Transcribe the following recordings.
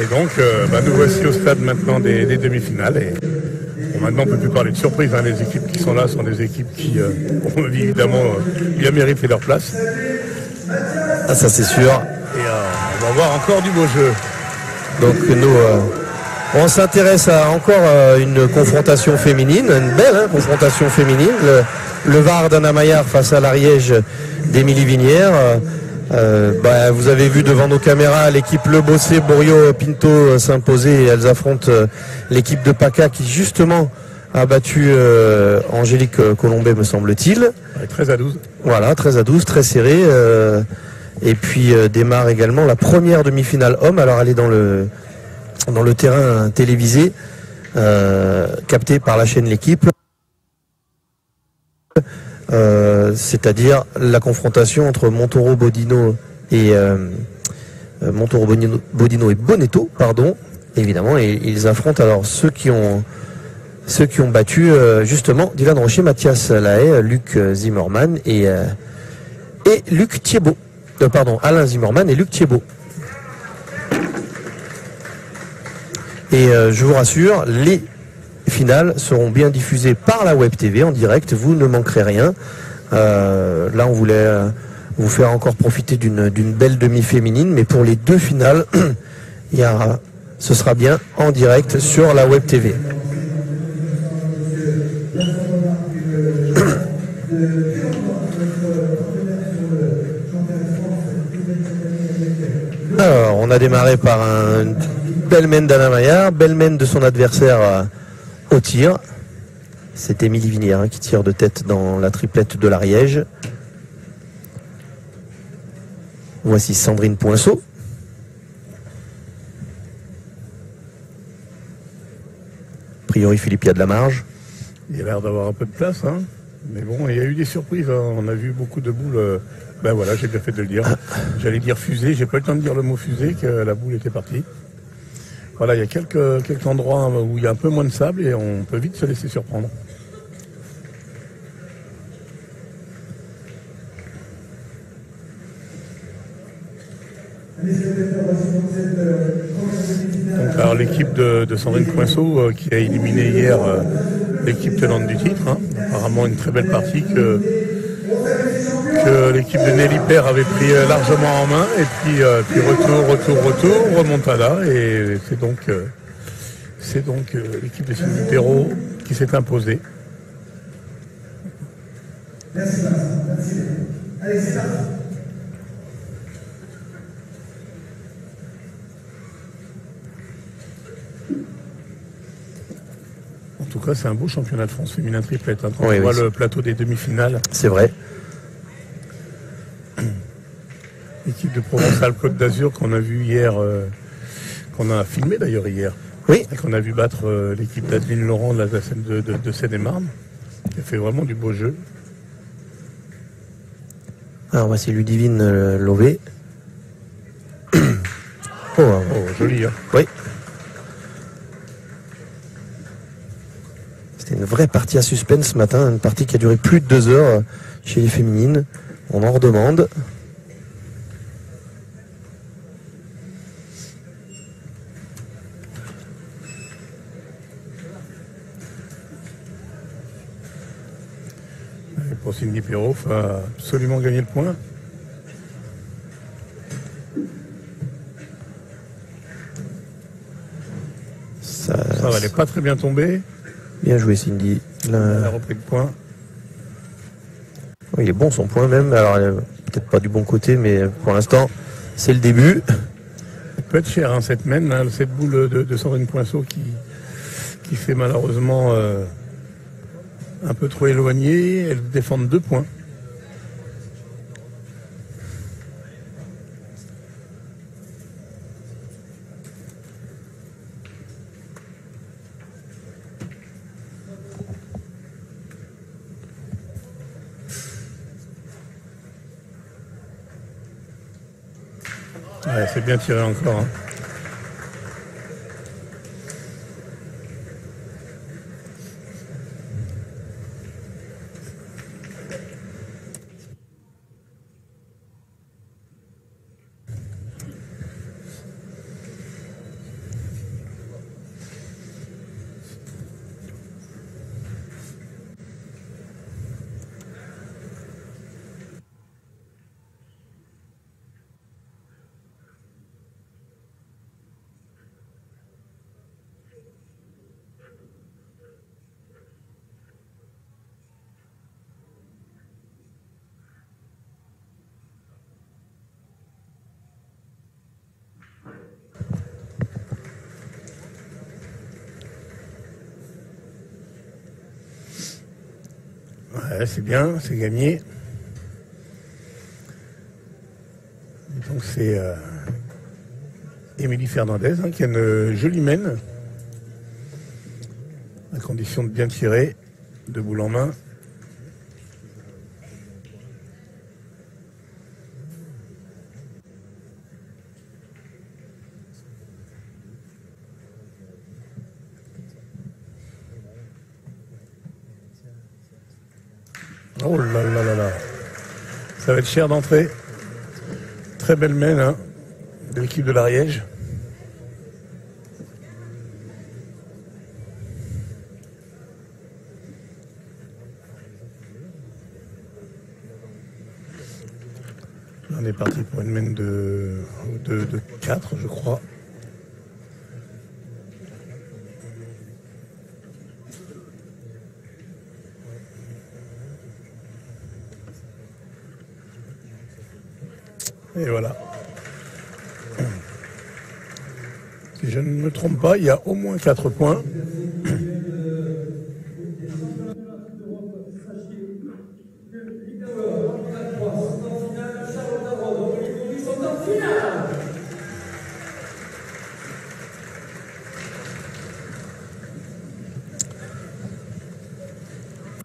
Et donc, nous voici au stade maintenant des demi-finales. Et bon, maintenant, on ne peut plus parler de surprise. Hein. Les équipes qui sont là sont des équipes qui ont évidemment bien mérité leur place. Ah, ça c'est sûr. Et on va voir encore du beau jeu. Donc nous, on s'intéresse à encore une confrontation féminine, une belle confrontation féminine. Le Var d'Anna Maillard face à l'Ariège d'Émilie Vinière. Vous avez vu devant nos caméras l'équipe Le Bossé, Borio Pinto s'imposer et elles affrontent l'équipe de PACA qui justement a battu Angélique Colombet, me semble-t-il. Ouais, 13-12. Voilà, 13-12, très serré. Et puis démarre également la première demi-finale homme. Alors elle est dans le terrain télévisé, capté par la chaîne L'équipe. C'est-à-dire la confrontation entre Montoro Bodino et Bonetto, pardon, évidemment, et ils affrontent alors ceux qui ont battu justement Dylan Rocher, Mathias Lahaye, Luc Zimmermann et Luc Thiebaud. Alain Zimmermann et Luc Thiebaud. Et je vous rassure, les finales seront bien diffusées par la Web TV en direct, vous ne manquerez rien. Là, on voulait vous faire encore profiter d'une belle demi-féminine, mais pour les deux finales, ce sera bien en direct sur la Web TV. Alors, on a démarré par un belle main d'Anna Maillard, belle main de son adversaire au tir. C'est Émilie Vinière qui tire de tête dans la triplette de l'Ariège. Voici Sandrine Poinceau. A priori, Philippe, il y a de la marge. Il a l'air d'avoir un peu de place, hein. Mais bon, il y a eu des surprises. Hein. On a vu beaucoup de boules. Voilà, j'ai bien fait de le dire. J'allais dire fusée. J'ai pas eu le temps de dire le mot fusée, que la boule était partie. Voilà, il y a quelques endroits où il y a un peu moins de sable et on peut vite se laisser surprendre. Donc, alors l'équipe de Sandrine Poinceau qui a éliminé hier l'équipe tenante du titre. Hein. Apparemment une très belle partie que l'équipe de Nelly Père avait pris largement en main. Et puis retour, remontada. Et c'est donc l'équipe de Sylvie Perrault qui s'est imposée. Merci. Allez, c'est parti. En tout cas, c'est un beau championnat de France féminin triplette. Hein, quand on voit le plateau des demi-finales. C'est vrai. L'équipe de Provence-Alpes-Côte d'Azur qu'on a vu hier, qu'on a filmé d'ailleurs hier. Oui. Et qu'on a vu battre l'équipe d'Adeline Laurent de Seine-et-Marne, qui a fait vraiment du beau jeu. Alors voici Ludivine Lové. Joli, hein. Oui. C'était une vraie partie à suspense ce matin, une partie qui a duré plus de 2 heures chez les féminines. On en redemande. Pour Cindy Perrault, il faut absolument gagner le point. Ça valait pas très bien tomber. Bien joué Cindy. Elle a repris le point. Il est bon son point même. Alors peut-être pas du bon côté, mais pour l'instant c'est le début. Elle peut être chère hein, cette mène, hein, cette boule de Sandrine Poinceau qui fait malheureusement un peu trop éloignée. Elle défend 2 points. Ouais, c'est bien tiré encore. Hein. Ouais, c'est bien, c'est gagné. Donc c'est Émilie Fernandez hein, qui a une jolie mène, à condition de bien tirer, de boule en main. Oh là là là là. Ça va être cher d'entrée. Très belle mène hein, de l'équipe de l'Ariège. On est parti pour une mène de 4, je crois. Et voilà. Si je ne me trompe pas, il y a au moins 4 points.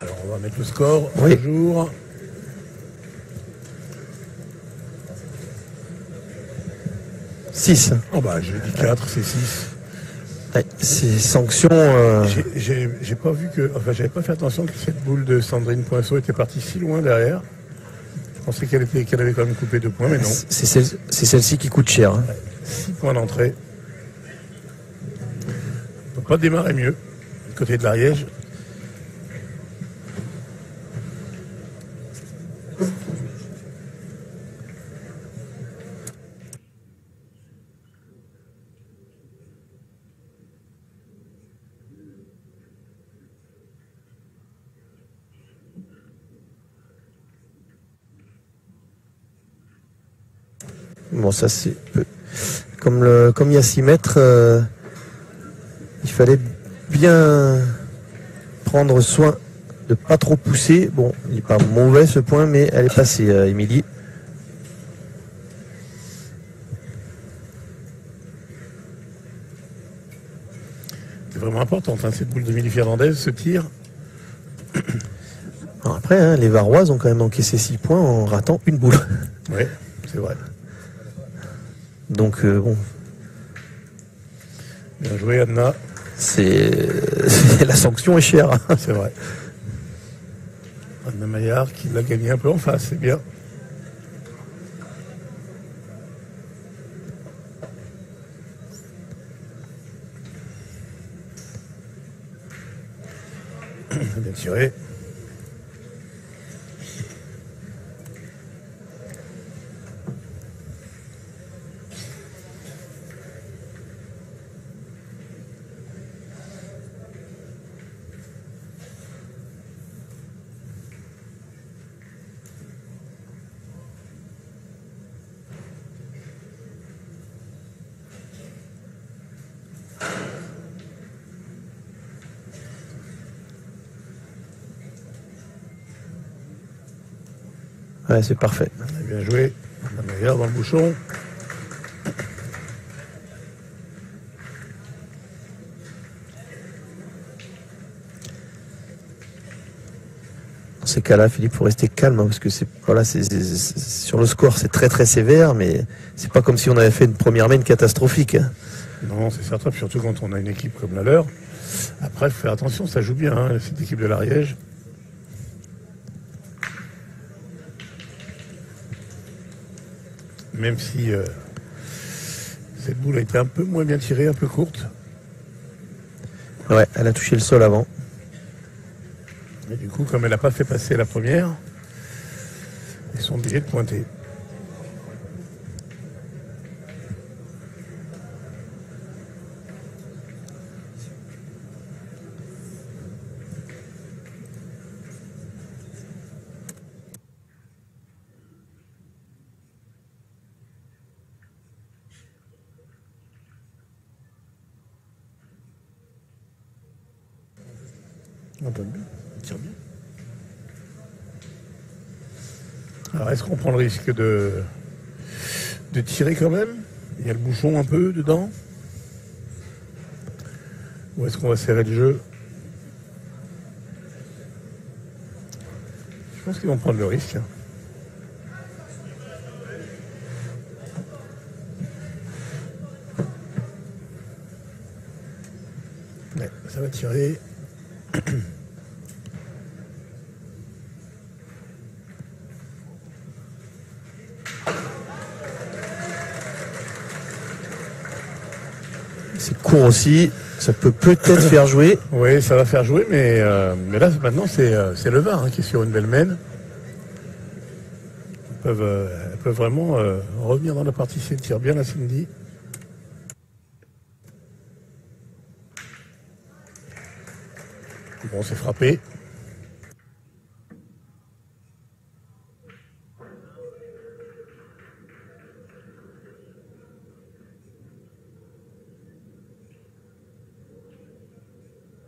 Alors on va mettre le score. Oui. Bonjour. 6. Oh bah j'ai dit 4, c'est 6. Ouais, c'est sanction. J'ai pas vu que. Enfin j'avais pas fait attention que cette boule de Sandrine Poinceau était partie si loin derrière. Je pensais qu'elle avait quand même coupé 2 points, mais non. C'est celle-ci qui coûte cher. Hein. 6 points d'entrée. On peut pas démarrer mieux. Du côté de l'Ariège. Bon, ça c'est comme il y a 6 mètres, il fallait bien prendre soin de pas trop pousser. Bon, il n'est pas mauvais ce point, mais elle est passée, Émilie. C'est vraiment importante hein, cette boule d'Émilie Fernandez, ce tir. Alors après, hein, les Varoises ont quand même encaissé 6 points en ratant une boule. Oui, c'est vrai. Donc bon. Bien joué Anna. La sanction est chère. Hein. C'est vrai. Anna Maillard qui l'a gagné un peu en face, c'est bien. Bien tiré. Ouais, c'est parfait. Bien joué. Anna Maillard dans le bouchon. Dans ces cas-là, Philippe, il faut rester calme hein, parce que sur le score, c'est très très sévère, mais c'est pas comme si on avait fait une première main catastrophique. Hein. Non, c'est certain, surtout quand on a une équipe comme la leur. Après, il faut faire attention, ça joue bien, hein, cette équipe de l'Ariège. Même si cette boule a été un peu moins bien tirée, un peu courte. Ouais, elle a touché le sol avant. Et du coup, comme elle n'a pas fait passer la première, ils sont obligés de pointer. Un peu mieux, il tire bien. Alors est-ce qu'on prend le risque de tirer quand même? Il y a le bouchon un peu dedans. Ou est-ce qu'on va serrer le jeu? Je pense qu'ils vont prendre le risque. Ouais, ça va tirer. C'est court aussi, ça peut peut-être faire jouer. Oui, ça va faire jouer, mais là maintenant c'est le VAR qui est sur une belle mène. Elles peuvent vraiment revenir dans la partie si elles tirent bien la Cindy. Bon, c'est frappé.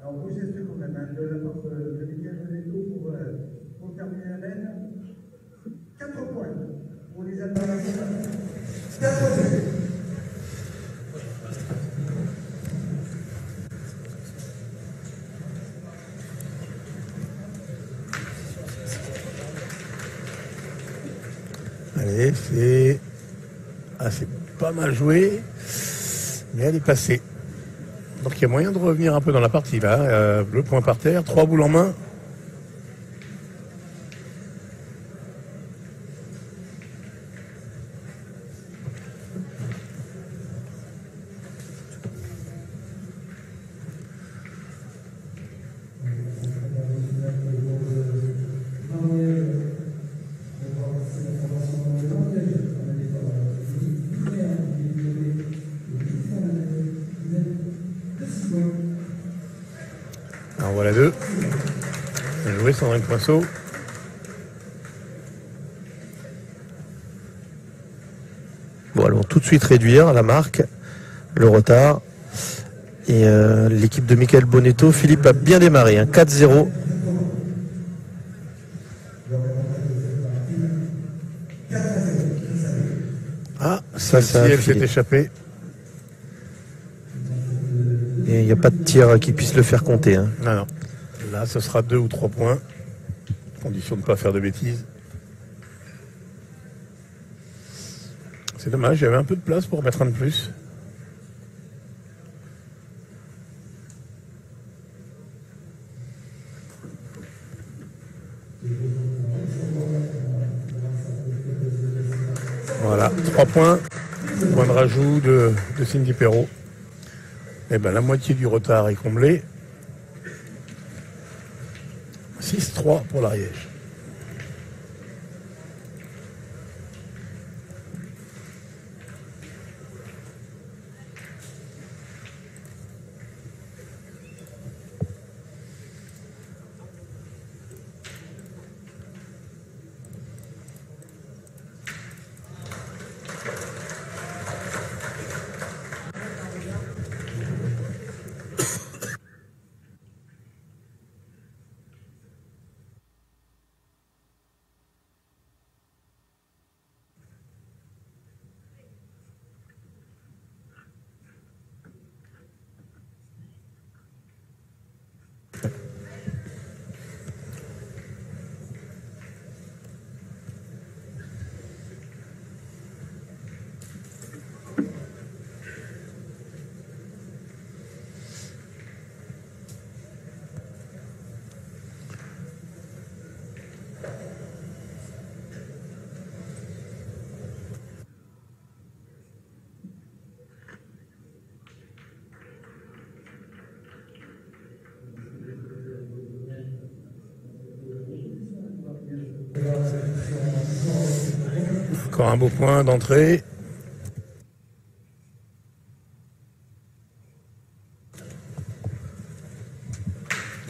Alors, bougez ce quand même, hein. Je porte de Miguel Benetto pour terminer la laine. 4 points pour les Allemands. 4 points. Allez, c'est pas mal joué, mais elle est passée. Donc il y a moyen de revenir un peu dans la partie là. Le point par terre, 3 boules en main. Alors voilà 2. Bien joué Sandrine Poinceau. Bon, allons tout de suite réduire la marque, le retard. Et l'équipe de Michael Bonetto, Philippe a bien démarré, hein, 4-0. Ah, ça elle s'est filé. échappée. Et il n'y a pas de tir qui puisse le faire compter. Hein. Non, non. Là, ce sera 2 ou 3 points. Condition de ne pas faire de bêtises. C'est dommage, j'avais un peu de place pour mettre un de plus. Voilà, 3 points. Point de rajout de Cindy Perrault. Et bien la moitié du retard est comblé. 6-3 pour l'Ariège. Encore un beau point d'entrée.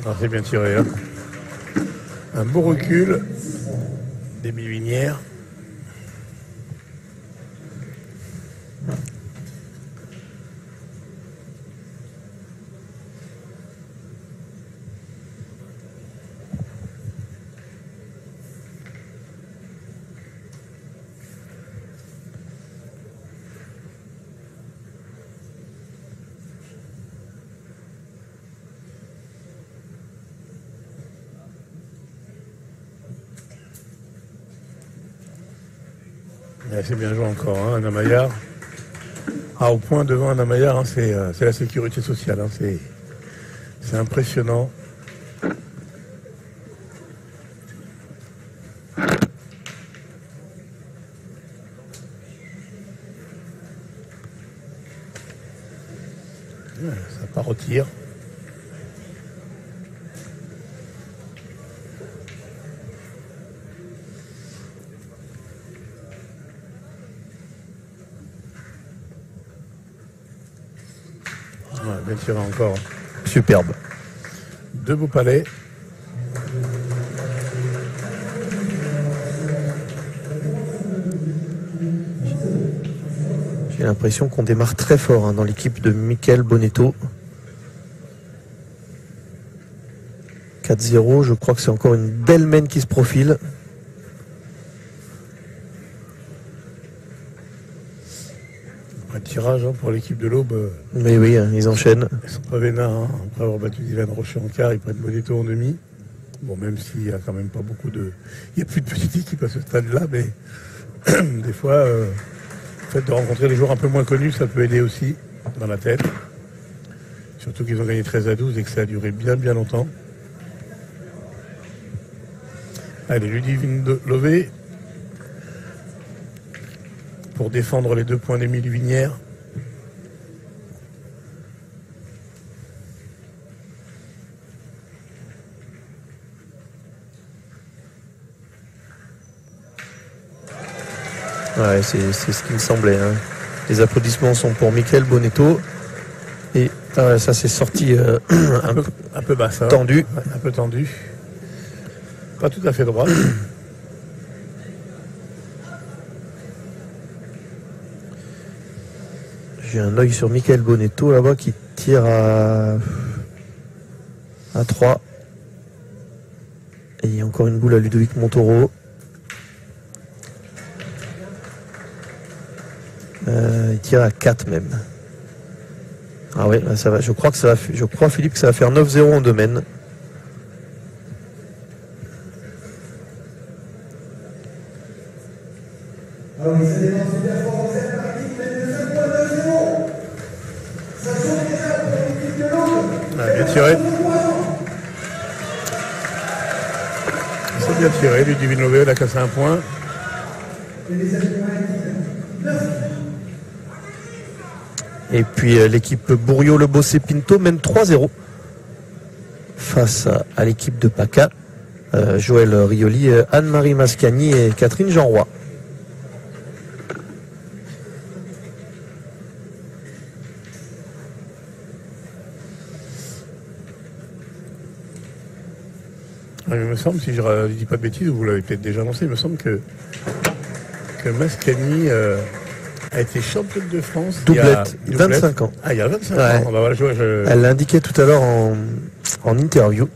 Ah, c'est bien tiré. Hein. Un beau recul des Millevinières. C'est bien joué encore, hein, Anna Maillard. Au point devant Anna Maillard, hein, c'est la sécurité sociale. Hein, c'est impressionnant. Ça part au tir. Bien tiré encore. Superbe. Deux beaux palais. J'ai l'impression qu'on démarre très fort hein, dans l'équipe de Michael Bonetto. 4-0, je crois que c'est encore une belle main qui se profile. Un tirage hein, pour l'équipe de l'Aube. Mais oui, hein, ils enchaînent. Ils sont pas vénards, hein. Après avoir battu Dylan Rocher en quart, ils prennent Bonetto en demi. Bon, même s'il y a quand même pas beaucoup de... Il n'y a plus de petites équipes à ce stade-là, mais des fois, le fait de rencontrer des joueurs un peu moins connus, ça peut aider aussi dans la tête. Surtout qu'ils ont gagné 13-12 et que ça a duré bien longtemps. Allez, Ludivine Lové pour défendre les 2 points d'Émilie Vinière. Ouais, c'est ce qui me semblait. Hein. Les applaudissements sont pour Michael Bonetto. Et ça s'est sorti un peu basse, hein. Tendu. Ouais, un peu tendu. Pas tout à fait droit. J'ai un œil sur Michael Bonetto là-bas qui tire à 3. Et il y a encore une boule à Ludovic Montoro. Il tire à 4 même. Ah oui, ça va. Je crois Philippe que ça va faire 9-0 en domaine. Bien tiré. C'est bien tiré, Ludivine Lové, elle a cassé un point. Et puis l'équipe Bourriot-Le-Bossé-Pinto mène 3-0 face à l'équipe de PACA. Joël Rioli, Anne-Marie Mascagni et Catherine Jeanroy. Il me semble, si je ne dis pas de bêtises, vous l'avez peut-être déjà annoncé, il me semble que Mascagni a été championne de France. Doublette, 25 ans. Ah, il y a 25 ouais. ans. Bah, voilà, Elle l'indiquait tout à l'heure en intervio.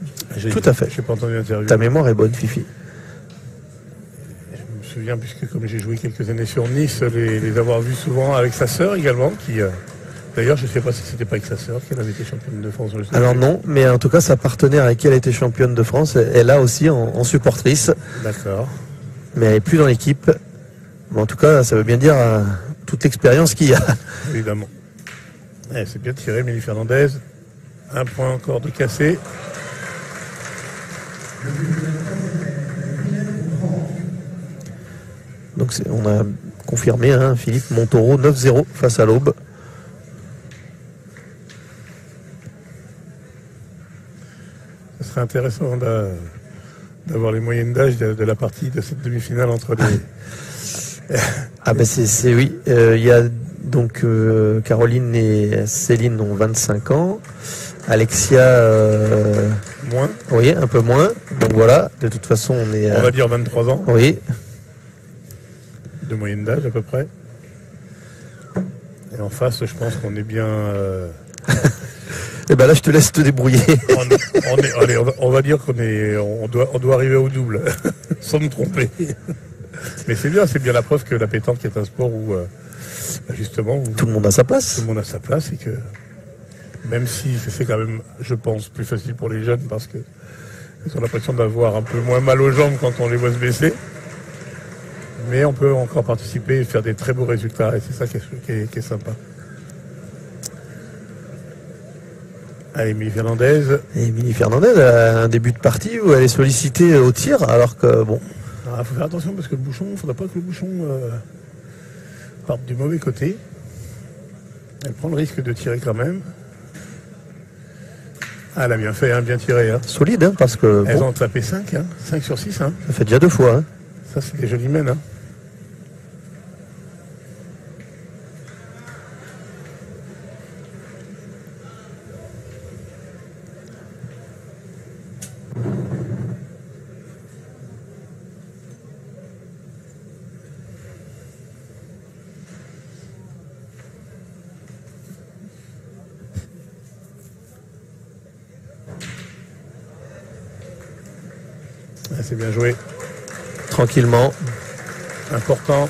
Tout à fait. Je n'ai pas entendu l'interview. Ta mémoire est bonne, Fifi. Je me souviens, puisque comme j'ai joué quelques années sur Nice, les avoir vus souvent avec sa sœur également, qui... D'ailleurs, je ne sais pas si c'était pas avec sa sœur qu'elle avait été championne de France. Alors non, mais en tout cas, sa partenaire avec qui elle a été championne de France, elle a aussi en supportrice. D'accord. Mais elle n'est plus dans l'équipe. Mais en tout cas, ça veut bien dire toute l'expérience qu'il y a. Évidemment. C'est bien tiré, Mélie Fernandez. Un point encore de cassé. Donc on a confirmé, hein, Philippe Montoro, 9-0 face à l'Aube. Ce serait intéressant d'avoir les moyennes d'âge de la partie de cette demi-finale entre les... Ah ben c'est oui. Il y a donc Caroline et Céline ont 25 ans. Alexia... moins. Oui, un peu moins. Donc voilà, de toute façon on est... On va dire 23 ans. Oui. De moyenne d'âge à peu près. Et en face, je pense qu'on est bien... Et ben là, je te laisse te débrouiller. on va dire on doit arriver au double, sans me tromper. Mais c'est bien la preuve que la pétanque est un sport où, justement... Tout le monde a sa place. Tout le monde a sa place et que, même si c'est quand même, je pense, plus facile pour les jeunes parce qu'ils ont l'impression d'avoir un peu moins mal aux jambes quand on les voit se baisser. Mais on peut encore participer et faire des très beaux résultats. Et c'est ça qui est sympa. Allez, Émilie Fernandez. Et Émilie Fernandez a un début de partie où elle est sollicitée au tir, alors que bon. Il faut faire attention parce que le bouchon, il ne faudra pas que le bouchon parte du mauvais côté. Elle prend le risque de tirer quand même. Ah, elle a bien fait, hein, bien tiré. Hein. Solide, hein, parce que. Elles Bon, ont tapé 5, hein, 5 sur 6. Hein. ça fait déjà 2 fois. Hein. Ça, c'est des jolies mènes. Hein. Ah, c'est bien joué. Tranquillement. Important.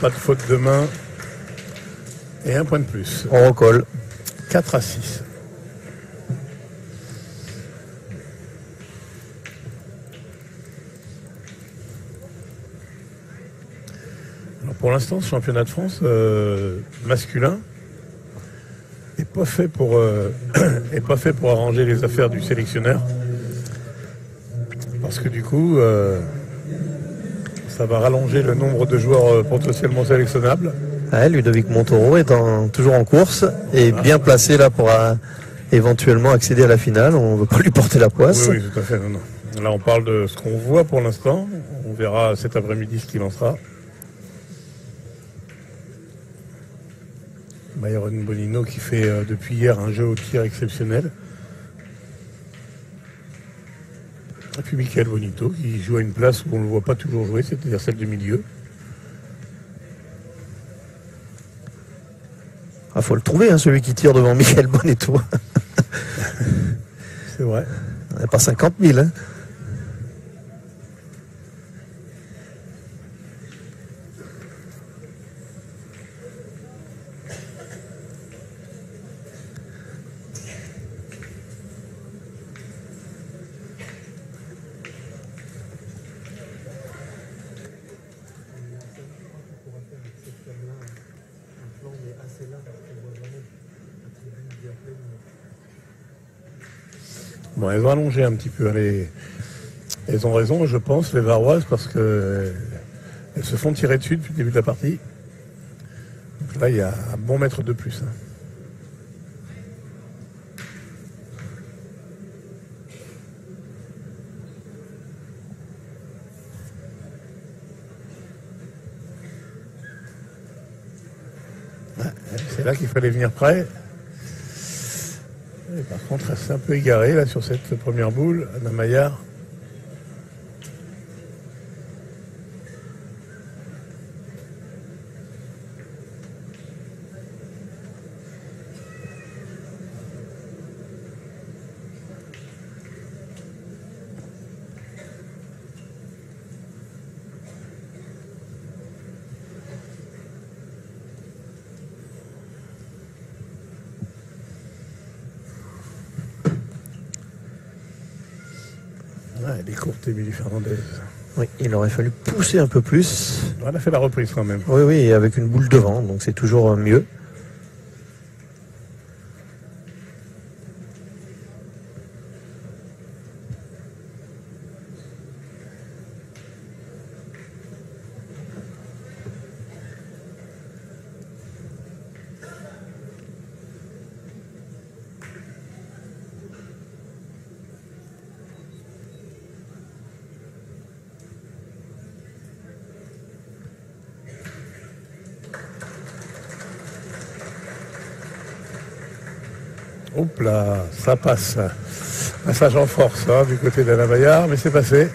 Pas de faute de main. Et un point de plus. On recolle. 4 à 6. Alors pour l'instant, ce championnat de France masculin n'est pas fait pour arranger les affaires du sélectionneur. Parce que du coup, ça va rallonger le nombre de joueurs potentiellement sélectionnables. Ouais, Ludovic Montaureau est toujours en course et bien placé là pour éventuellement accéder à la finale. On ne veut pas lui porter la poisse. Oui, tout à fait. Non. Là, on parle de ce qu'on voit pour l'instant. On verra cet après-midi ce qu'il en sera. Byron Bonino qui fait depuis hier un jeu au tir exceptionnel. Et puis Michael Bonito qui joue à une place où on ne le voit pas toujours jouer, c'est-à-dire celle du milieu. Ah, faut le trouver, hein, celui qui tire devant Michael Bonito. C'est vrai. On n'a pas 50 000. Hein. Bon, elles ont allongé un petit peu. Elles ont raison, je pense, les Varoises, parce que elles se font tirer dessus depuis le début de la partie. Donc là, il y a un bon mètre de plus. Hein. Ouais, c'est là qu'il fallait venir près. Et par contre, elle s'est un peu égarée là sur cette première boule, Anna Maillard. Elle est courte, Émilie Fernandez. Oui, il aurait fallu pousser un peu plus. Elle a fait la reprise quand même. Oui, oui, avec une boule devant, donc c'est toujours mieux. Hop là, ça passe. Passage en force hein, du côté d'Anna Maillard, mais c'est passé.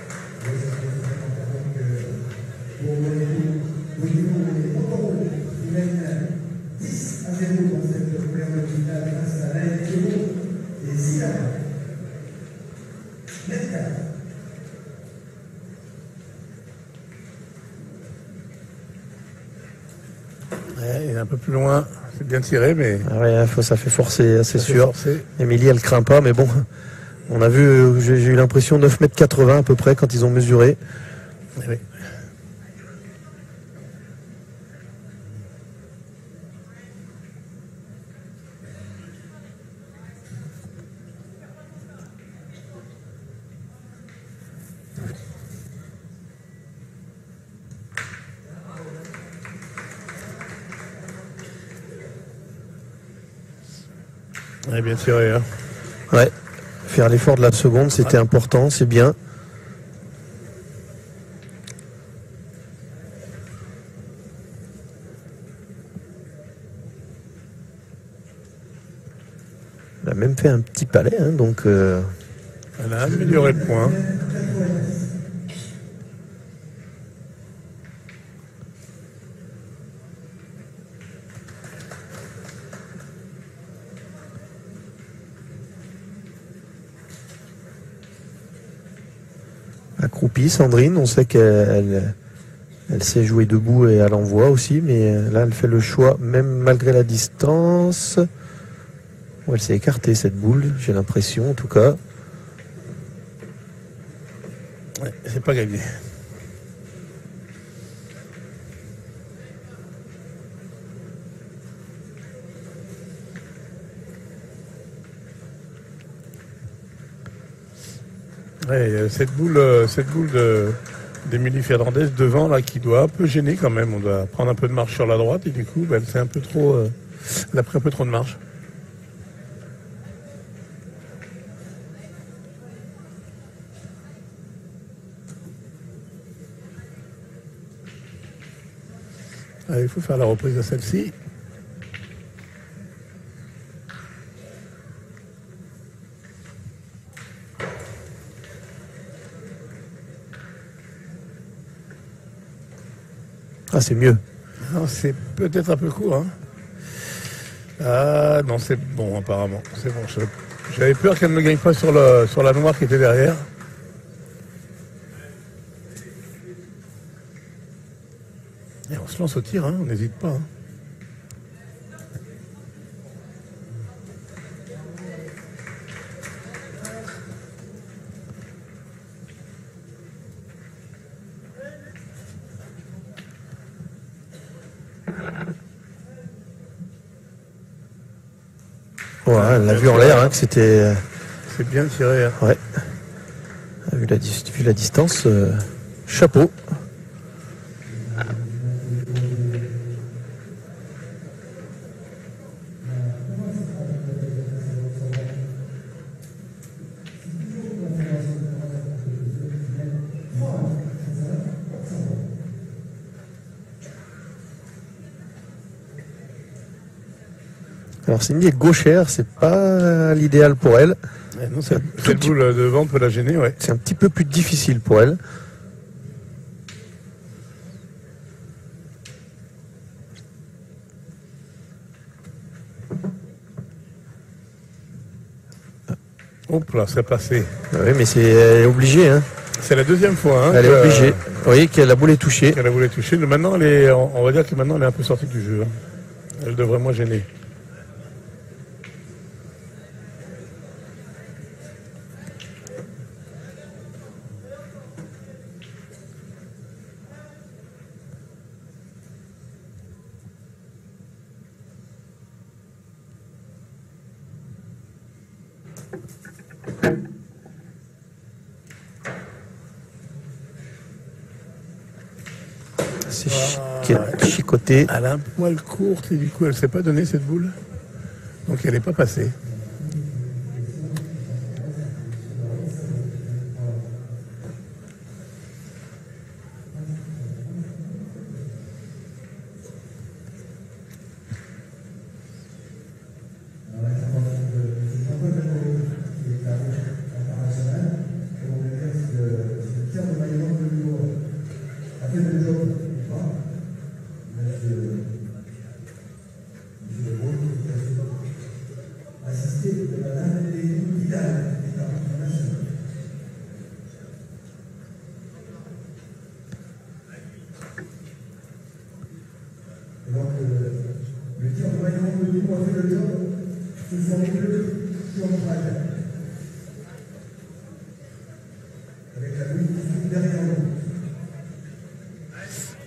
Ouais, il est un peu plus loin. C'est bien tiré, mais... Ah ouais, ça fait forcer, c'est sûr. Forcé. Émilie, elle craint pas, mais bon, on a vu, j'ai eu l'impression 9,80 m à peu près quand ils ont mesuré. Oui. Elle est bien tiré. Hein. Ouais. Faire l'effort de la seconde, c'était important, c'est bien. Elle a même fait un petit palais, hein, donc... Elle a amélioré le point. Accroupie, Sandrine, on sait qu'elle sait jouer debout et à l'envoi aussi, mais là elle fait le choix, même malgré la distance. Elle s'est écartée cette boule, j'ai l'impression en tout cas. Ouais, c'est pas gagné. Ouais, il y a cette boule d'Émilie Fernandez devant là qui doit un peu gêner quand même. On doit prendre un peu de marche sur la droite et du coup, elle c'est un peu trop. Elle a pris un peu trop de marche. Allez, il faut faire la reprise de celle-ci. Ah, c'est mieux. Non, c'est peut-être un peu court. Hein. Ah non, c'est bon apparemment. C'est bon. J'avais peur qu'elle ne gagne pas sur la noire qui était derrière. Et on se lance au tir, hein, on n'hésite pas. Hein. Ouais, elle a vu en l'air hein, que c'était... C'est bien tiré. Hein. Ouais. Vu la distance, chapeau. Alors Cindy est gauchère, c'est pas l'idéal pour elle. Non, cette boule devant peut la gêner, ouais. C'est un petit peu plus difficile pour elle. Hop là, c'est passé. Oui, mais elle est obligée. Hein. C'est la deuxième fois. Hein, elle est obligée. Oui, que la boule est touchée. Qu'elle a voulu toucher. Maintenant, on va dire que maintenant, elle est un peu sortie du jeu. Hein. Elle devrait moins gêner. C'est chicoté. Elle a un poil courte et du coup elle ne s'est pas donnée cette boule. Donc elle n'est pas passée.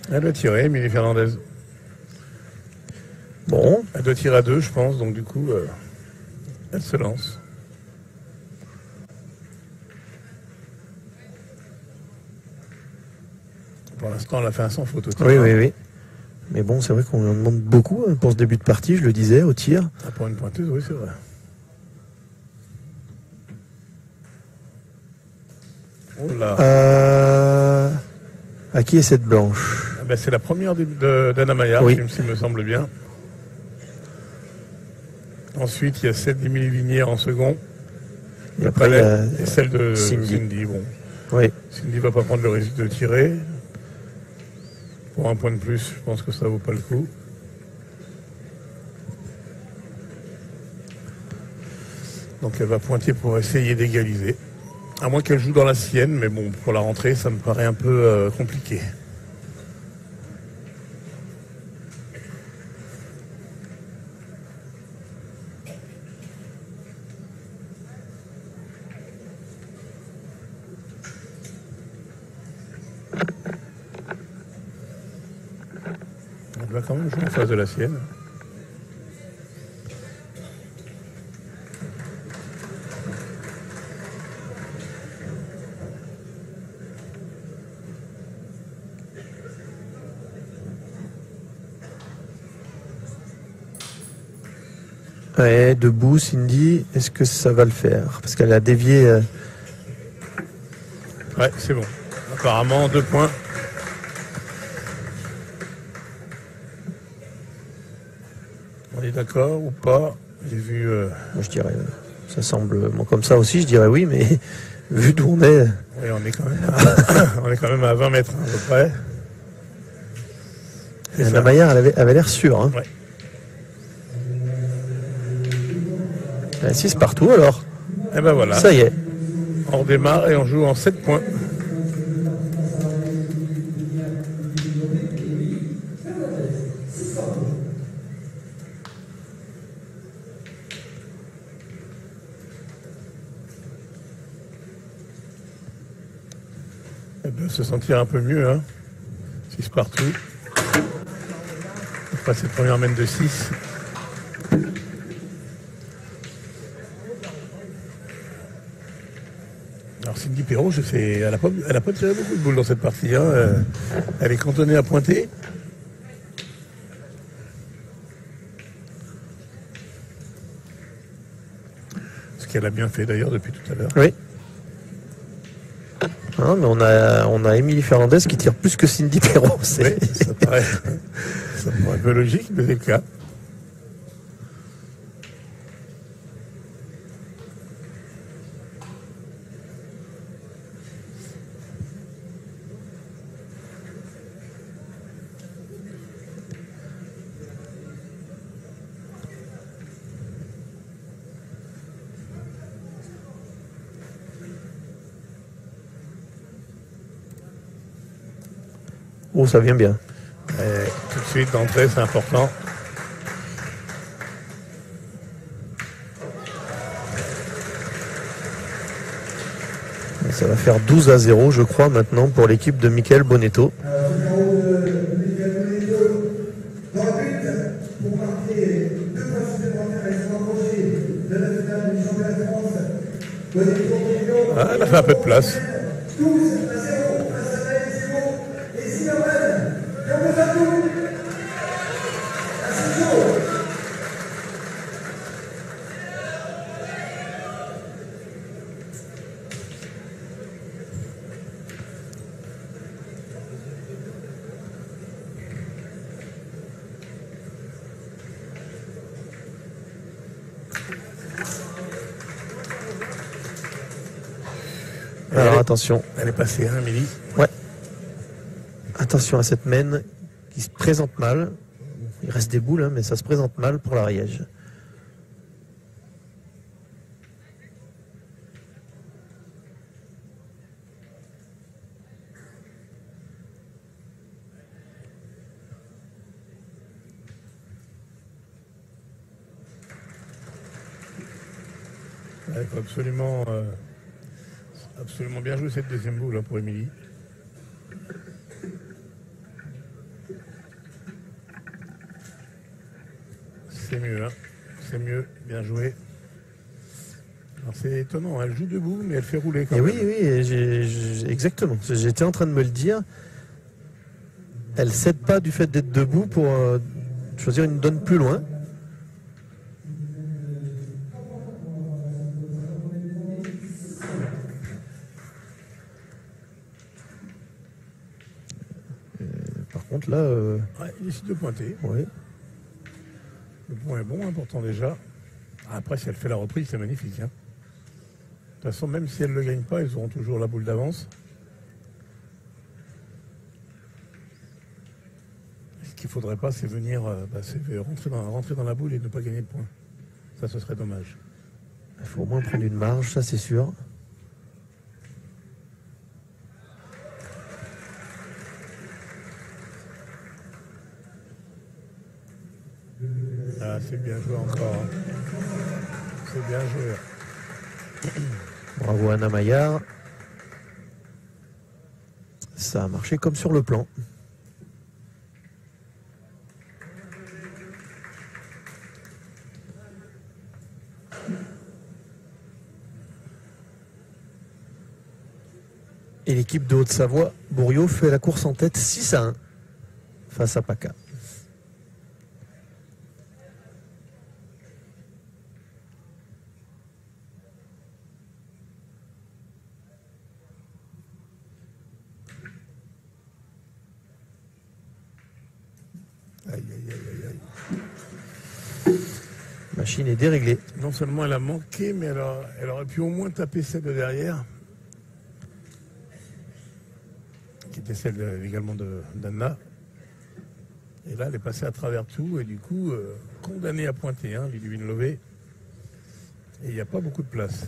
Elle doit tirer, Émilie Fernandez. Bon. Elle doit tirer à 2, je pense, donc du coup, elle se lance. Pour l'instant, elle a fait un sans faute au tir. Oui. Mais bon, c'est vrai qu'on en demande beaucoup hein, pour ce début de partie, je le disais, au tir. Ah, pour une pointeuse, oui, c'est vrai. Oh là. À qui est cette blanche? Ah ben, c'est la première d'Anna Maillard, Oui. s'il me semble bien. Ensuite, il y a celle d'Émilie Vinière en second. Et après, il y a et celle de Cindy. Cindy. Bon. Oui. Cindy va pas prendre le risque de tirer. Pour un point de plus, je pense que ça vaut pas le coup. Donc elle va pointer pour essayer d'égaliser. À moins qu'elle joue dans la sienne, mais bon, pour la rentrée, ça me paraît un peu compliqué. Elle va quand même jouer en face de la sienne. Ouais, debout, Cindy, est-ce que ça va le faire? Parce qu'elle a dévié. Ouais, c'est bon. Apparemment, 2 points. On est d'accord ou pas? J'ai vu... Moi, je dirais, ça semble bon, comme ça aussi, je dirais oui, mais vu d'où on est. Oui, on est quand même à, on est quand même à 20 mètres à peu près. C'est Anna ça. Maillard, elle avait l'air sûre. Hein. Ouais. 6 partout alors. Et ben voilà. Ça y est. On redémarre et on joue en 7 points. Elle doit se sentir un peu mieux, hein. 6 partout. Après cette première mène de 6. Alors Cindy Perrault, elle n'a pas tiré beaucoup de boules dans cette partie. Hein. Elle est cantonnée à pointer. Ce qu'elle a bien fait d'ailleurs depuis tout à l'heure. Oui. Hein, mais on a Émilie Fernandez qui tire plus que Cindy Perrault. Oui, ça paraît un peu logique, mais c'est le cas. Oh, ça vient bien. Et tout de suite, d'entrée, c'est important. Ça va faire 12-0, je crois, maintenant pour l'équipe de Michael Bonetto. Ah, elle a fait un peu de place. Alors attention. Elle est passée, hein, Émilie. Ouais. Attention à cette mène qui se présente mal. Il reste des boules, hein, mais ça se présente mal pour l'Ariège. Il faut absolument bien jouer cette deuxième boule, hein, pour Émilie. C'est mieux, hein. C'est mieux, bien joué. Alors c'est étonnant, elle joue debout, mais elle fait rouler quand Et même. oui, exactement. J'étais en train de me le dire. Elle ne cède pas du fait d'être debout pour choisir une donne plus loin. pointe là. Ouais, il décide de pointer. Ouais. Le point est bon, important déjà. Après, si elle fait la reprise, c'est magnifique. Hein. De toute façon, même si elle ne le gagne pas, ils auront toujours la boule d'avance. Ce qu'il ne faudrait pas, c'est venir c'est rentrer dans la boule et ne pas gagner de points. Ça, ce serait dommage. Il faut au moins prendre une marge, ça c'est sûr. Ah, c'est bien joué encore. Hein. C'est bien joué. Bravo Anna Maillard. Ça a marché comme sur le plan. Et l'équipe de Haute-Savoie, Bourriot, fait la course en tête 6-1 face à PACA. Aïe, aïe, aïe, aïe. Machine est déréglée. Non seulement elle a manqué, mais elle aurait pu au moins taper celle de derrière. Qui était celle également d'Anna. Et là, elle est passée à travers tout et du coup, condamnée à pointer, hein, Ludivine Lové. Et il n'y a pas beaucoup de place.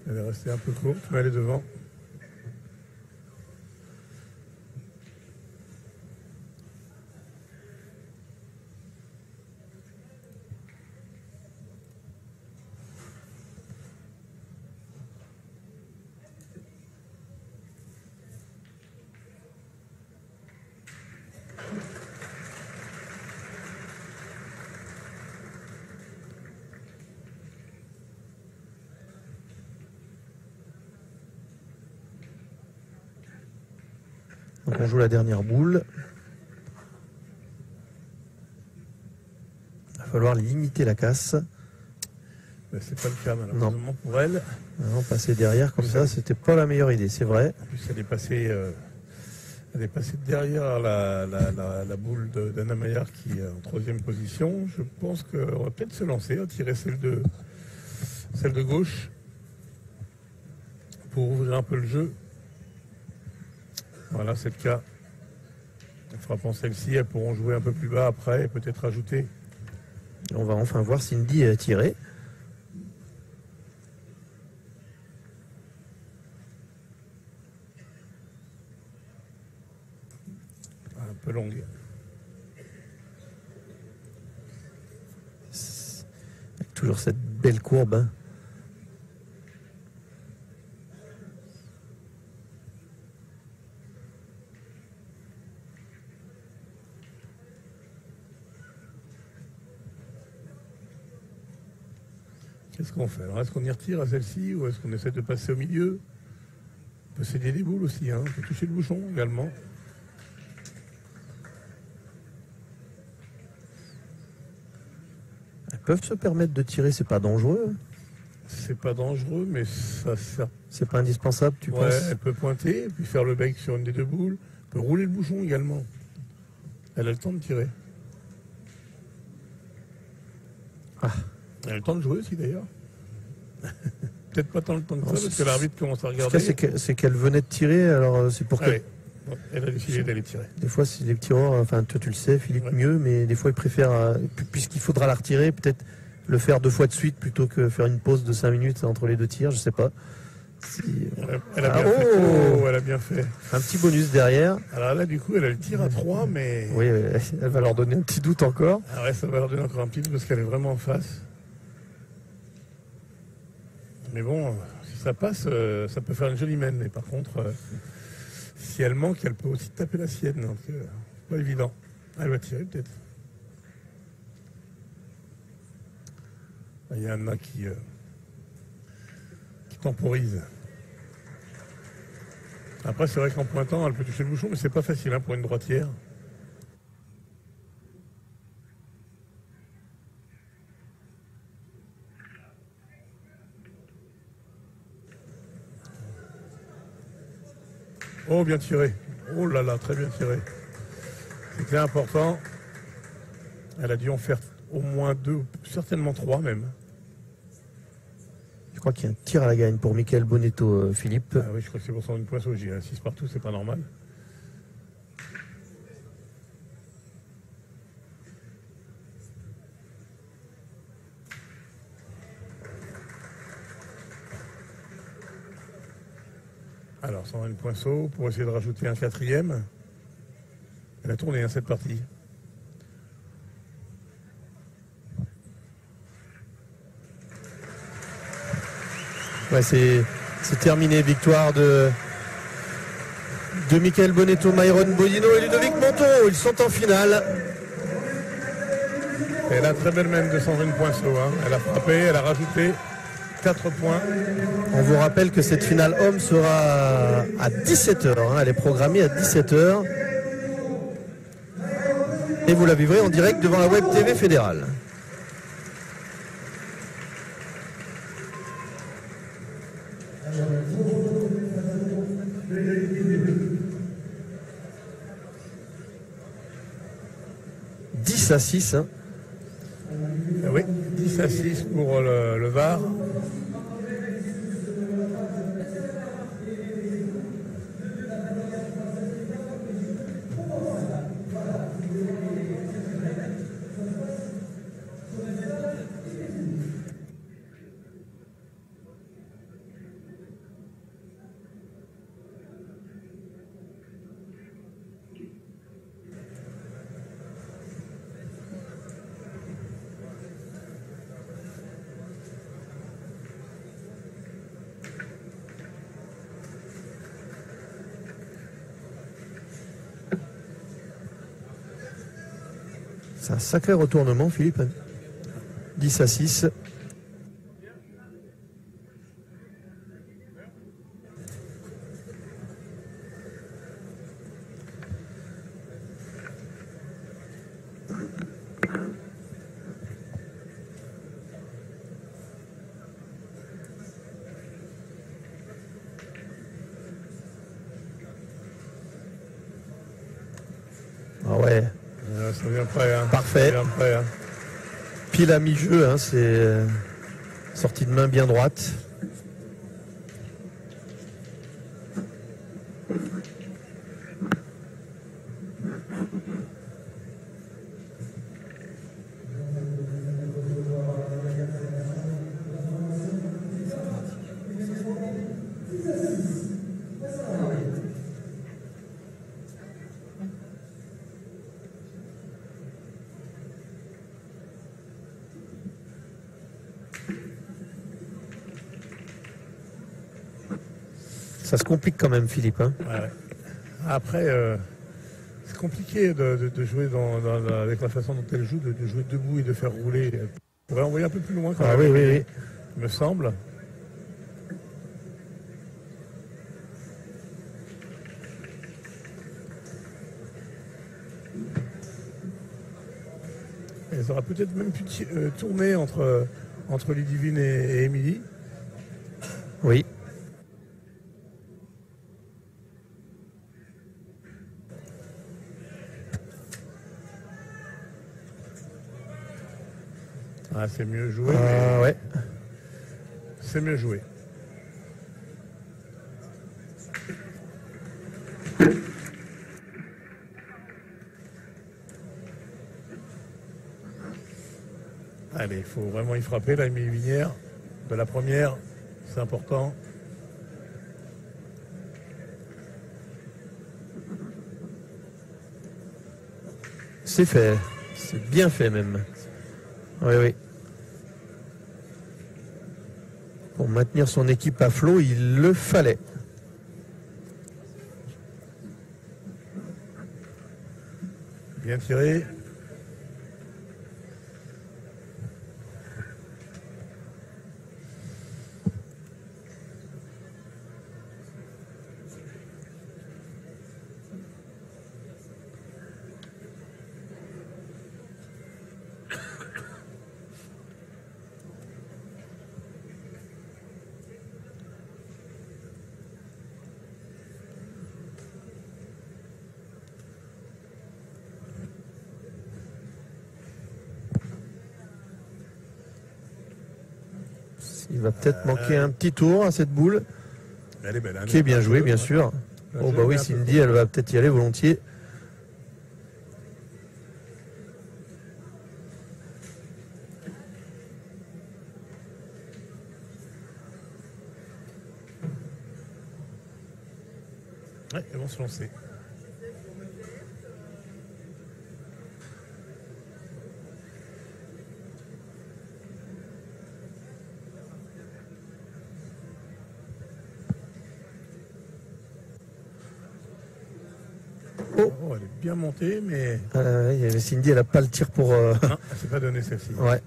Elle est restée un peu courte, mais elle est devant. Donc on joue la dernière boule. Il va falloir limiter la casse. C'est pas le cas malheureusement pour elle. Non, passer derrière comme ça, c'était pas la meilleure idée, c'est vrai. En plus, elle est passée derrière la boule d'Anna Maillard qui est en troisième position. Je pense qu'on va peut-être se lancer, tirer celle de gauche pour ouvrir un peu le jeu. Voilà, c'est le cas. En frappant celle-ci, elles pourront jouer un peu plus bas après et peut-être ajouter. On va enfin voir Cindy tirer. Un peu longue. Avec toujours cette belle courbe. Hein. Qu'est-ce qu'on fait? Alors, est-ce qu'on y retire à celle-ci ou est-ce qu'on essaie de passer au milieu? On peut céder des boules aussi, hein. On peut toucher le bouchon également. Elles peuvent se permettre de tirer, c'est pas dangereux. C'est pas dangereux, mais ça sert. C'est pas indispensable, tu penses? Elle peut pointer, puis faire le bec sur une des deux boules. Elle peut rouler le bouchon également. Elle a le temps de tirer. Ah. Elle a le temps de jouer aussi d'ailleurs. Peut-être pas tant le temps que ça, parce que l'arbitre commence à regarder. C'est qu'elle venait de tirer, alors c'est pour qu'elle. Bon, elle a décidé d'aller tirer. Des fois, c'est les tireurs, enfin toi tu le sais, Philippe, mieux, mais des fois ils préfèrent, puisqu'il faudra la retirer, peut-être le faire 2 fois de suite plutôt que faire une pause de 5 minutes entre les 2 tirs, je sais pas. Elle a bien fait. Un petit bonus derrière. Alors là, du coup, elle a le tir à 3, mais. Oui, elle va leur donner un petit doute encore. Ah ouais, ça va leur donner encore un petit doute parce qu'elle est vraiment en face. Mais bon, si ça passe, ça peut faire une jolie mène. Mais par contre, Si elle manque, elle peut aussi taper la sienne. Donc, pas évident. Elle va tirer peut-être. Il y a Anna qui temporise. Après, c'est vrai qu'en pointant, elle peut toucher le bouchon, mais c'est pas facile pour une droitière. Oh, bien tiré. Oh là là, très bien tiré. C'était important. Elle a dû en faire au moins 2, certainement 3 même. Je crois qu'il y a un tir à la gagne pour Michael Bonetto, Philippe. Ah oui, je crois que c'est pour 101 points au J. 6 partout, c'est pas normal. Alors, 101 points pour essayer de rajouter un 4e. Elle a tourné cette partie. Ouais, c'est terminé. Victoire de Michael Bonetto, Myron Bodino et Ludovic Monton. Ils sont en finale. Et la très belle mène de 120 points. Elle a frappé, elle a rajouté 4 points. On vous rappelle que cette finale homme sera à 17h. Elle est programmée à 17h. Et vous la vivrez en direct devant la Web TV fédérale. À 6. Oui, 10-6 pour le VAR. C'est un sacré retournement, Philippe. 10-6. Ah ouais. Ça vient prêt. Parfait. Ça vient prêt, Pile à mi-jeu, c'est sortie de main bien droite. Ça se complique quand même, Philippe. Ouais. Après, c'est compliqué de jouer avec la façon dont elle joue, de jouer debout et de faire rouler. On pourrait envoyer un peu plus loin quand même. Oui. Il me semble. Elle aura peut-être même pu tourner entre Ludivine et Émilie. Oui. Ah, c'est mieux joué. Ouais. C'est mieux joué. Allez, il faut vraiment y frapper, la Émilie-Vinière. De la première, c'est important. C'est fait. C'est bien fait même. Oui. Pour maintenir son équipe à flot, il le fallait. Bien tiré. Il va peut-être manquer un petit tour à cette boule, Elle est belle. Hein, qui est bien jouée, bien sûr. Oh bah oui, Cindy, elle va peut-être y aller volontiers. Ouais, elles vont se lancer. Oh, elle est bien montée, mais Cindy, elle n'a pas le tir pour... non, elle s'est pas donné celle-ci. Ouais.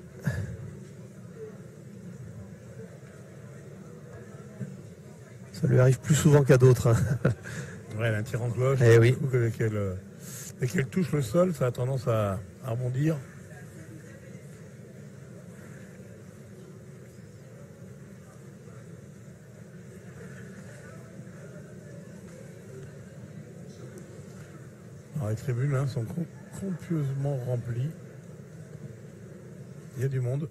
Ça lui arrive plus souvent qu'à d'autres. Hein. Ouais, elle a un tir en cloche. Eh oui. Du coup, dès qu'elle touche le sol, ça a tendance à rebondir. Alors, les tribunes hein, sont copieusement remplies. Il y a du monde.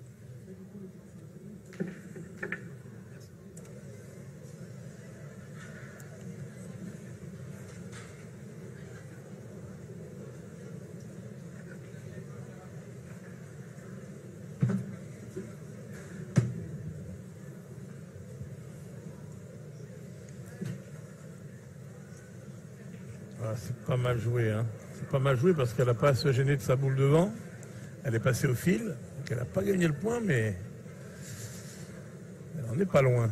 Voilà, c'est pas mal joué. Hein. C'est pas mal joué parce qu'elle n'a pas à se gêner de sa boule devant. Elle est passée au fil. Donc elle n'a pas gagné le point, mais elle n'en est pas loin.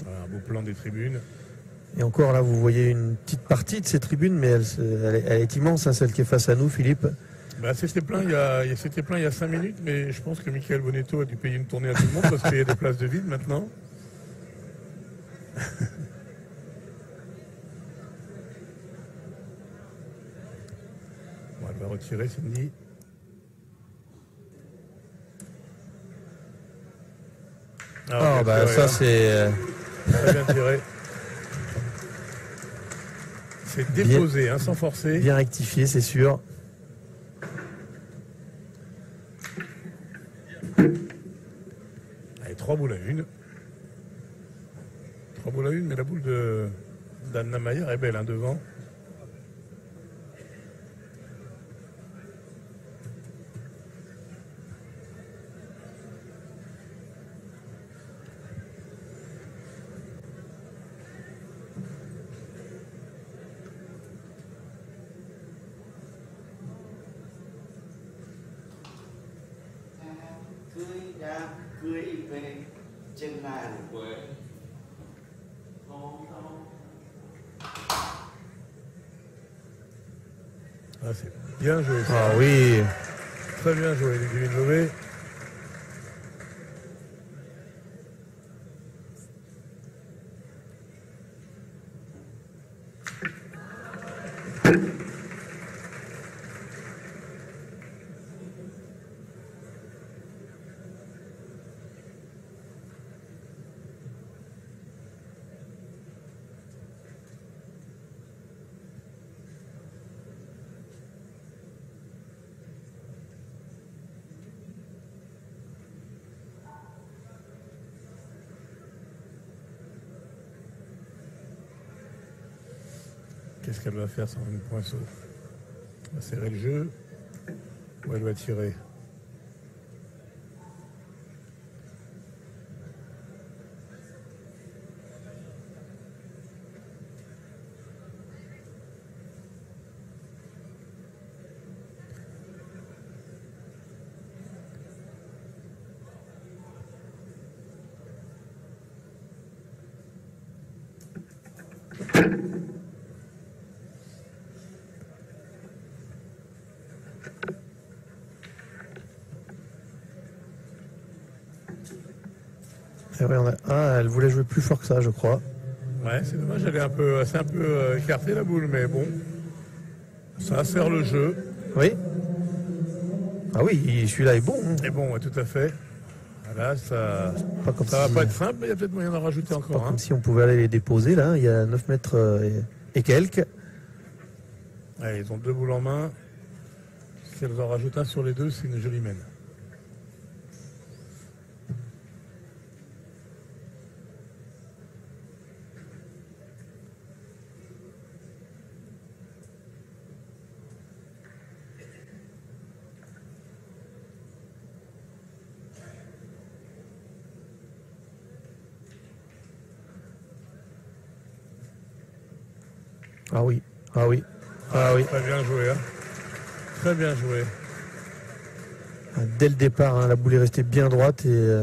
Voilà, un beau plan des tribunes. Et encore là, vous voyez une petite partie de ces tribunes, mais elle est immense, hein, celle qui est face à nous, Philippe. Bah, c'était plein il y a 5 minutes, mais je pense que Michael Bonetto a dû payer une tournée à tout le monde parce qu'il y a des places de vide maintenant. Bon, elle va retirer, Cindy. Ah, bah ça hein. c'est... Très bien tiré. C'est déposé, hein, sans forcer. Bien rectifié, c'est sûr. Allez, 3 boules à une. 3 boules à une, mais la boule d'Anna Mayer est belle, hein, devant. Ah, c'est bien joué. Ça. Ah oui. Très bien joué, Ludivine Lové. Qu'est-ce qu'elle va faire sans une poinceau? Elle va serrer le jeu ou elle va tirer? Et ouais, elle voulait jouer plus fort que ça, je crois. Ouais, c'est dommage, elle est c'est un peu écartée la boule, mais bon, ça sert le jeu. Oui. Ah oui, celui-là est bon. Et bon, ouais, tout à fait. Là, ça Pas va pas être simple, mais il y a peut-être moyen d'en rajouter pas encore. comme si on pouvait aller les déposer là. Il y a 9 mètres et quelques. Allez, ils ont 2 boules en main. Si elles en rajoutent un sur les 2, c'est une jolie mène. Ah oui, ah oui, ah oui. Très bien joué, hein. Très bien joué. Dès le départ, hein, la boule est restée bien droite et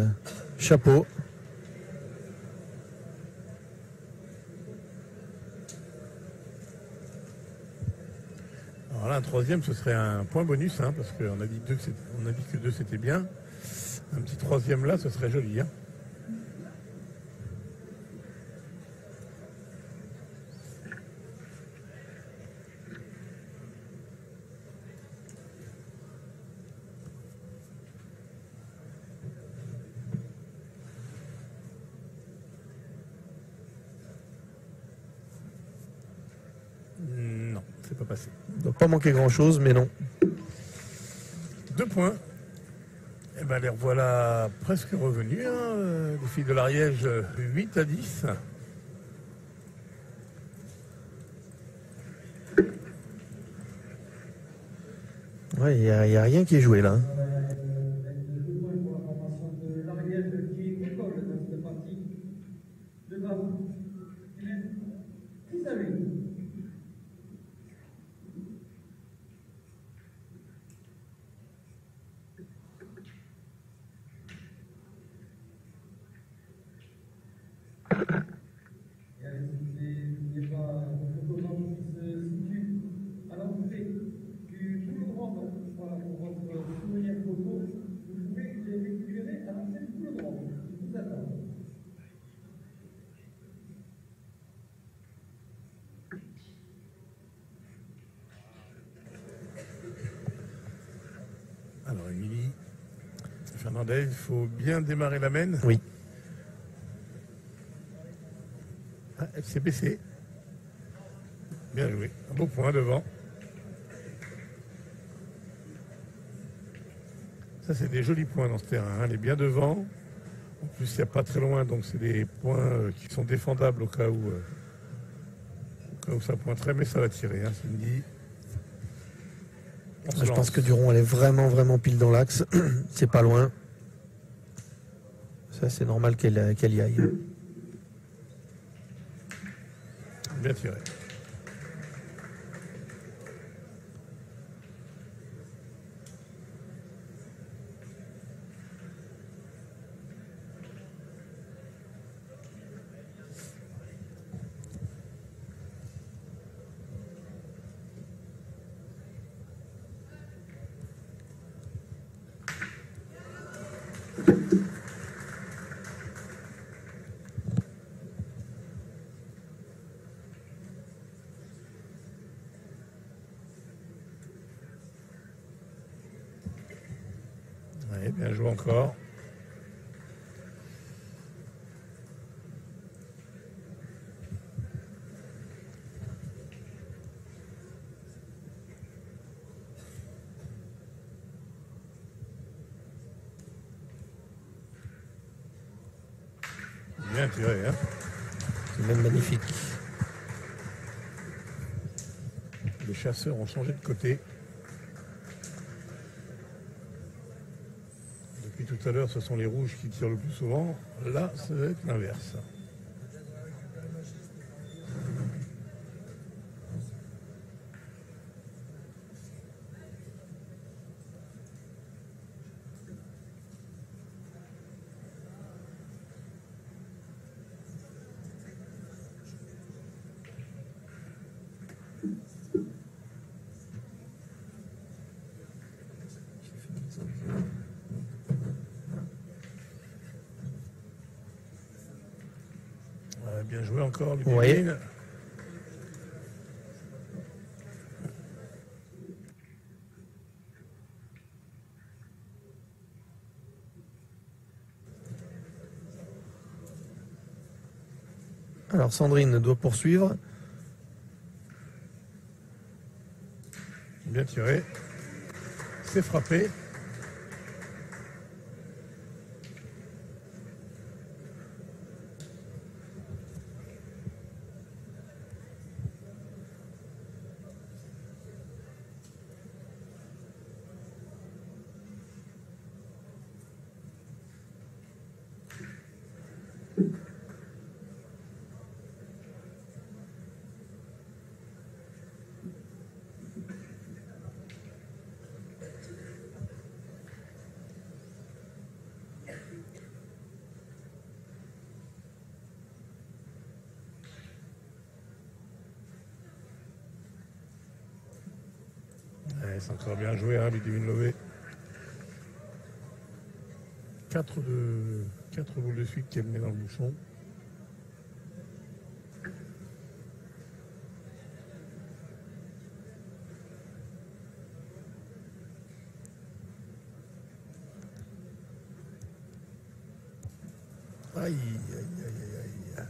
chapeau. Alors là, un troisième, ce serait un point bonus, hein, parce qu'on a dit que 2 c'était bien. Un petit troisième là, ce serait joli, hein. Non, c'est pas passé. Il ne doit pas manquer grand-chose, mais non. 2 points. Et ben les revoilà presque revenus, hein. Les filles de l'Ariège, 8-10. Ouais, il n'y a rien qui est joué là. Deux points pour la formation de l'Ariège qui école dans cette partie. Devant, qui savait? N'oubliez pas le photographe qui se situe à l'entrée du boulodrome. Voilà, pour votre souvenir photo, vous pouvez les récupérer à l'entrée du boulodrome. Je vous attends. Alors Émilie Fernandez, il faut bien démarrer la mène. Oui. Ah, elle s'est baissée. Bien joué. Un beau point devant. Ça, c'est des jolis points dans ce terrain, hein. Elle est bien devant. En plus, il n'y a pas très loin, donc c'est des points qui sont défendables au cas où ça pointerait, mais ça va tirer, hein, Cindy. On se Je pense lance. que Duron, elle est vraiment, vraiment pile dans l'axe. C'est pas loin. Ça, c'est normal qu'elle y aille. Bien tiré. Ouais, bien joué encore. Bien tiré, hein. C'est même magnifique. Les chasseurs ont changé de côté. Depuis tout à l'heure, ce sont les rouges qui tirent le plus souvent. Là, ça va être l'inverse. bien joué encore, Oui. Ludivine. Alors Sandrine doit poursuivre. Bien tiré. C'est frappé. Ouais, c'est encore bien joué, hein, Ludivine Lové. 4 boules de suite qu'elle met dans le bouchon. Aïe, aïe, aïe, aïe, aïe.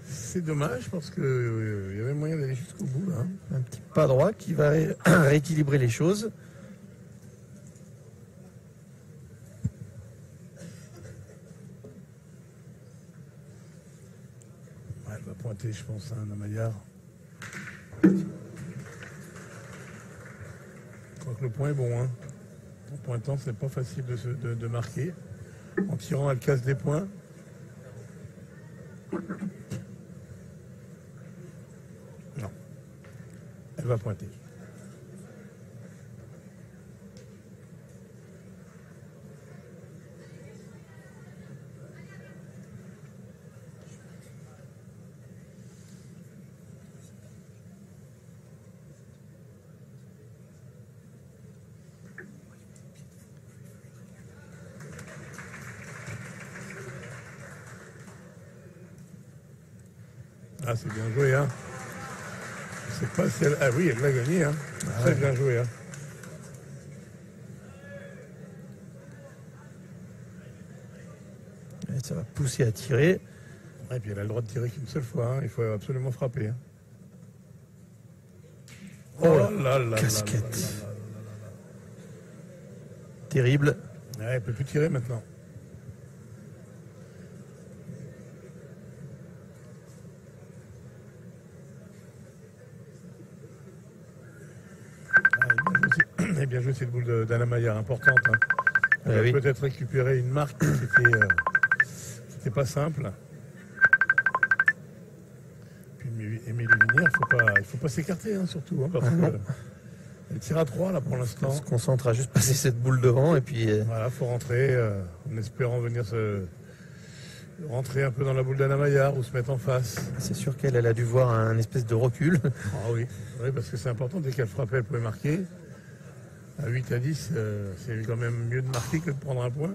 C'est dommage parce qu'il y avait moyen d'aller jusqu'au bout là. Un petit pas droit qui va rééquilibrer les choses. Ouais, elle va pointer, je pense, à Namaillard. Je crois que le point est bon. Hein. En pointant, c'est pas facile de marquer. En tirant, elle casse des points. Non. Elle va pointer. Ah, c'est bien joué, hein. Je sais pas si elle... Ah oui, elle l'a gagné, hein. Très bien joué, hein. Et ça va pousser à tirer. Et puis elle a le droit de tirer qu'une seule fois, hein. Il faut absolument frapper. Hein. Oh là, casquette. Terrible. Ouais, elle peut plus tirer maintenant. Elle a bien joué cette boule d'Anamaillard, importante. Hein. Elle a oui. peut-être récupéré une marque qui c'était pas simple. Puis Émilie Vinière, il faut pas s'écarter, hein, surtout. Hein, parce que elle tire à 3 là pour l'instant. On se concentre à juste passer cette boule devant et puis. Voilà, faut rentrer en espérant venir rentrer un peu dans la boule d'Anamaillard ou se mettre en face. C'est sûr qu'elle a dû voir un espèce de recul. Ah oui, oui, parce que c'est important, dès qu'elle frappait, elle pouvait marquer. À 8 à 10, c'est quand même mieux de marquer que de prendre un point.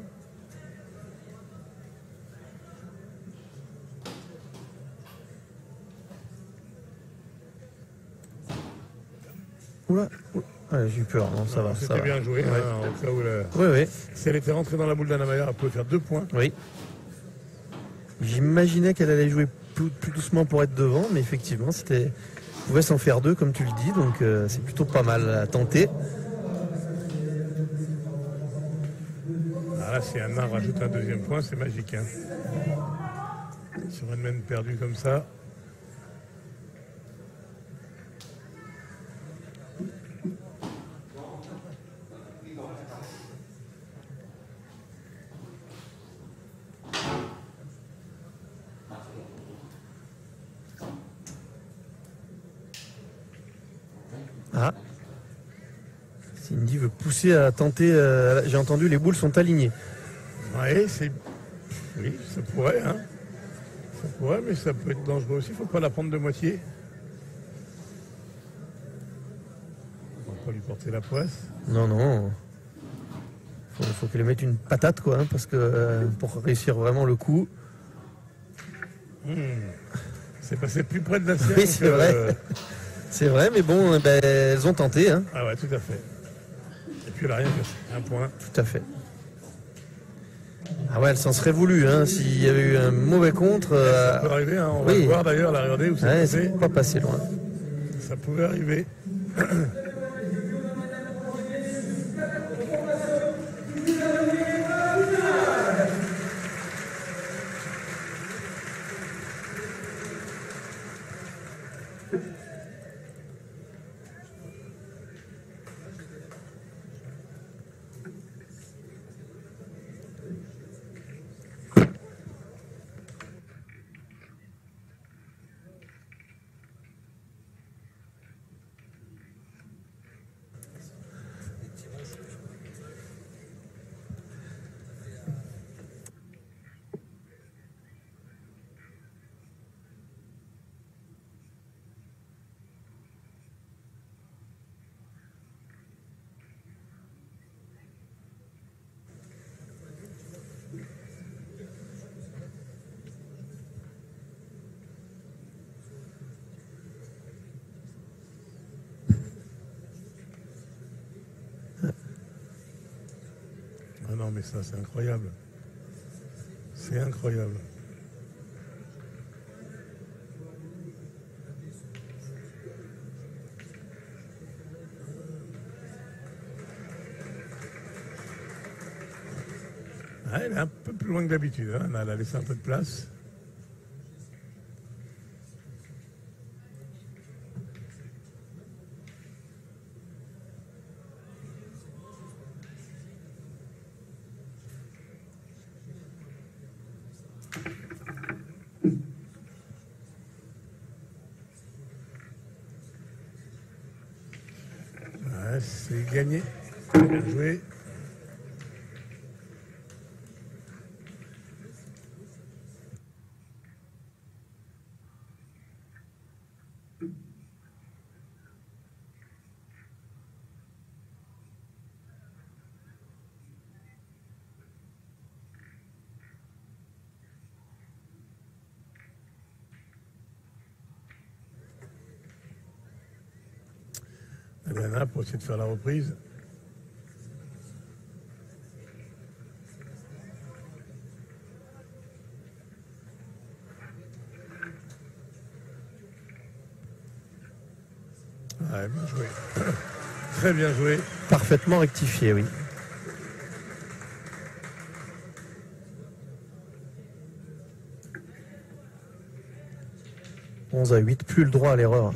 Oula, ouais, j'ai eu peur, non, ça va. C'était bien joué, ouais. Hein, au cas où Oui. si elle était rentrée dans la boule d'Anamaillard, elle pouvait faire 2 points. Oui. J'imaginais qu'elle allait jouer plus doucement pour être devant, mais effectivement, elle pouvait s'en faire 2, comme tu le dis, donc c'est plutôt pas mal à tenter. Ah, là, si Anna rajoute un 2e point, c'est magique. Hein. Sur une mène perdue comme ça. Ah. Cindy veut pousser à tenter. J'ai entendu, les boules sont alignées. Oui, ça pourrait, hein. Ça pourrait, mais ça peut être dangereux aussi. Il ne faut pas la prendre de moitié. On ne va pas lui porter la poisse. Non. Faut qu'elle mette une patate, quoi, hein, parce que pour réussir vraiment le coup. C'est passé plus près de la sienne. Oui, c'est vrai. C'est vrai, mais bon, ben, elles ont tenté. Hein. Ah ouais, tout à fait. Et puis elle a rien fait. Un point. Tout à fait. Ah ouais, elle s'en serait voulu, hein, s'il y avait eu un mauvais contre. Ça peut arriver, hein. On va oui. voir d'ailleurs, la regarder où c'est Ouais, passé. c'est pas passé loin. Ça pouvait arriver. Ah non, mais ça, c'est incroyable. C'est incroyable. Ah, elle est un peu plus loin que d'habitude. Hein. Elle a laissé un peu de place. Ouais, c'est gagné. Bien joué. Adriana pour essayer de faire la reprise. Ouais, bien joué. Très bien joué. Parfaitement rectifié, oui. 11-8, plus le droit à l'erreur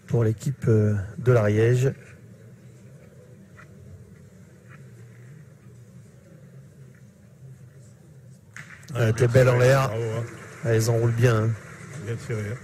pour l'équipe de l'Ariège. Elle était belle en l'air. Bravo, hein. Elles enroulent bien. Hein. Bien tiré. Hein.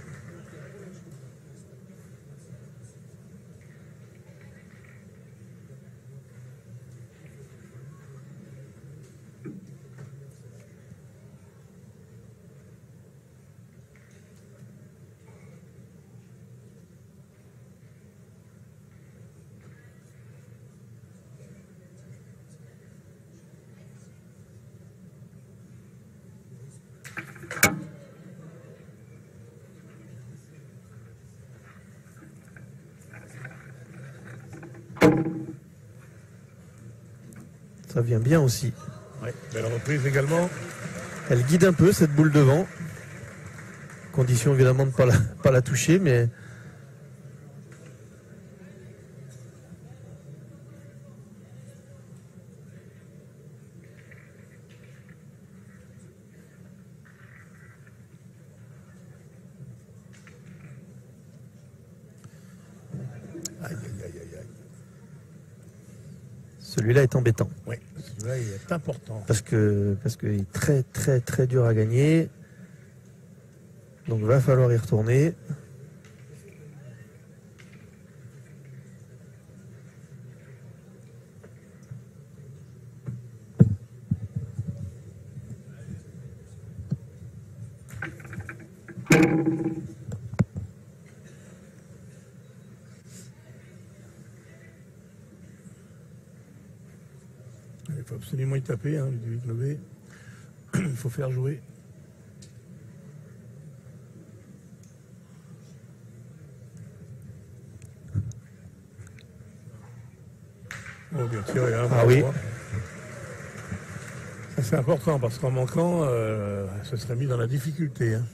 Ça vient bien aussi. Ouais, belle reprise également. Elle guide un peu cette boule devant. Condition évidemment de ne pas la toucher, mais... Aïe, aïe, aïe, aïe, aïe. Celui-là est embêtant. Oui, celui-là il est important. Parce que il est très très très dur à gagner. Donc il va falloir y retourner. Il faut absolument y taper, hein, Ludovic Levé. Il faut faire jouer. Oh, bien tiré, hein, Ah oui. Ça, c'est important parce qu'en manquant, ce serait mis dans la difficulté. Hein.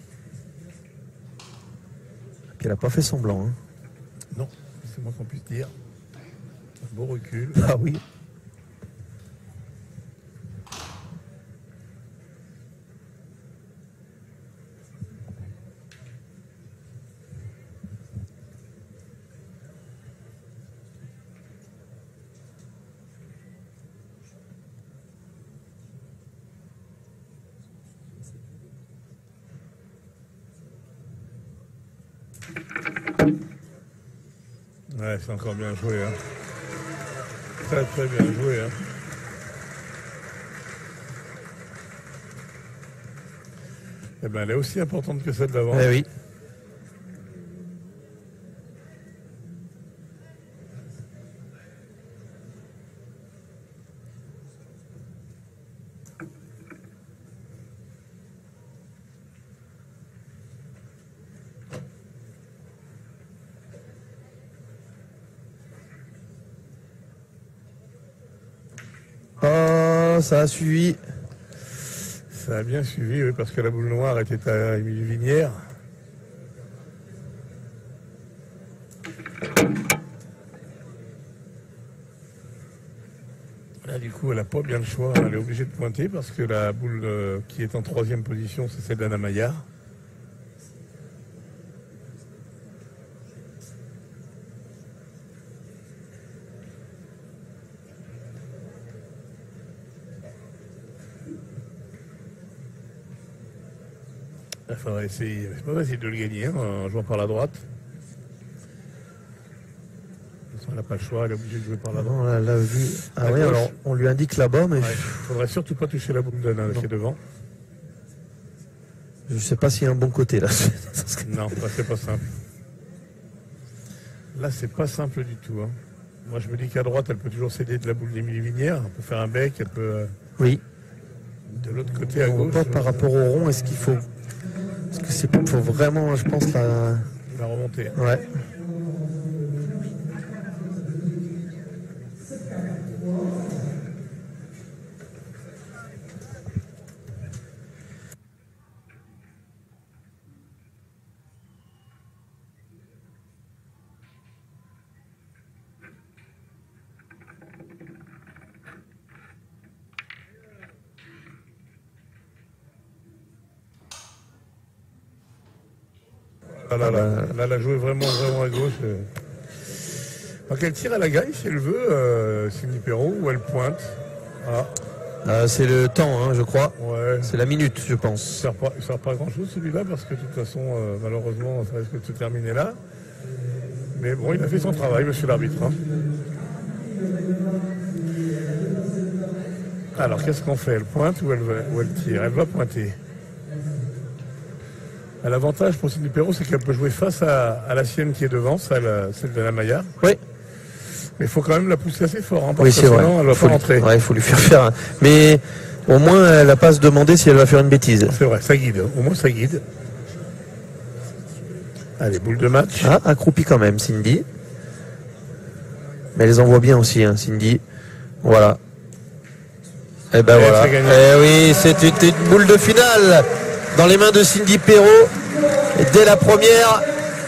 Puis elle n'a pas fait semblant. Hein. Non, c'est moins qu'on puisse dire. Un beau recul. Ah oui. Ouais, c'est encore bien joué. Hein. Très très bien joué. Hein. Eh ben, elle est aussi importante que celle d'avant. Eh oui. Oh, ça a suivi. Ça a bien suivi, oui, parce que la boule noire était à Émilie Vinière. Là, du coup, elle n'a pas bien le choix. Elle est obligée de pointer parce que la boule qui est en 3e position, c'est celle d'Anna Maillard. Il faudrait essayer. C'est pas facile de le gagner hein, en jouant par la droite. Elle n'a pas le choix, elle est obligée de jouer par la droite. Non, là, là, vu. Ah À oui, gauche. alors on lui indique là-bas, mais Il faudrait surtout pas toucher la boule d'Anna qui est devant. je sais pas s'il y a un bon côté là. Non, là, c'est pas simple. Là, c'est pas simple du tout. Hein. Moi, je me dis qu'à droite, elle peut toujours céder de la boule d'Émilie Vinière. Elle peut faire un bec, elle peut. Oui. De l'autre côté, à On gauche. voit pas par rapport au rond, est-ce qu'il faut. Est-ce que c'est faut vraiment, je pense, la. La remontée. Ouais. Là, elle a joué vraiment à gauche. Donc elle tire à la gagne si elle veut, Cindy Perrault, ou elle pointe. Ah, C'est le temps, hein, je crois. ouais. C'est la minute, je Il pense. ne sert pas grand chose celui-là parce que de toute façon, malheureusement, ça risque de se terminer là. Mais bon, il a fait son travail, monsieur l'arbitre. Hein. Alors, qu'est-ce qu'on fait? Elle pointe ou elle tire? Elle va pointer. L'avantage pour Cindy Perrault, c'est qu'elle peut jouer face à la sienne qui est devant, celle de la Maillard. Oui. Mais il faut quand même la pousser assez fort, hein, parce Oui, que c'est vrai. sinon, elle va pas rentrer. Ouais, il faut lui faire faire un. Mais au moins, elle n'a pas à se demander si elle va faire une bêtise. C'est vrai, ça guide. Au moins, ça guide. Allez, boule de match. Ah, accroupie quand même, Cindy. Mais elle les envoie bien aussi, hein, Cindy. Voilà. Et ben voilà. c'est gagné. Et oui, c'est une boule de finale dans les mains de Cindy Perrault. Et dès la première,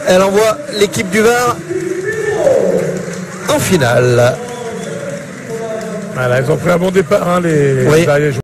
elle envoie l'équipe du Var en finale. Voilà, ils ont pris un bon départ, hein, les Oui. Ariégeois.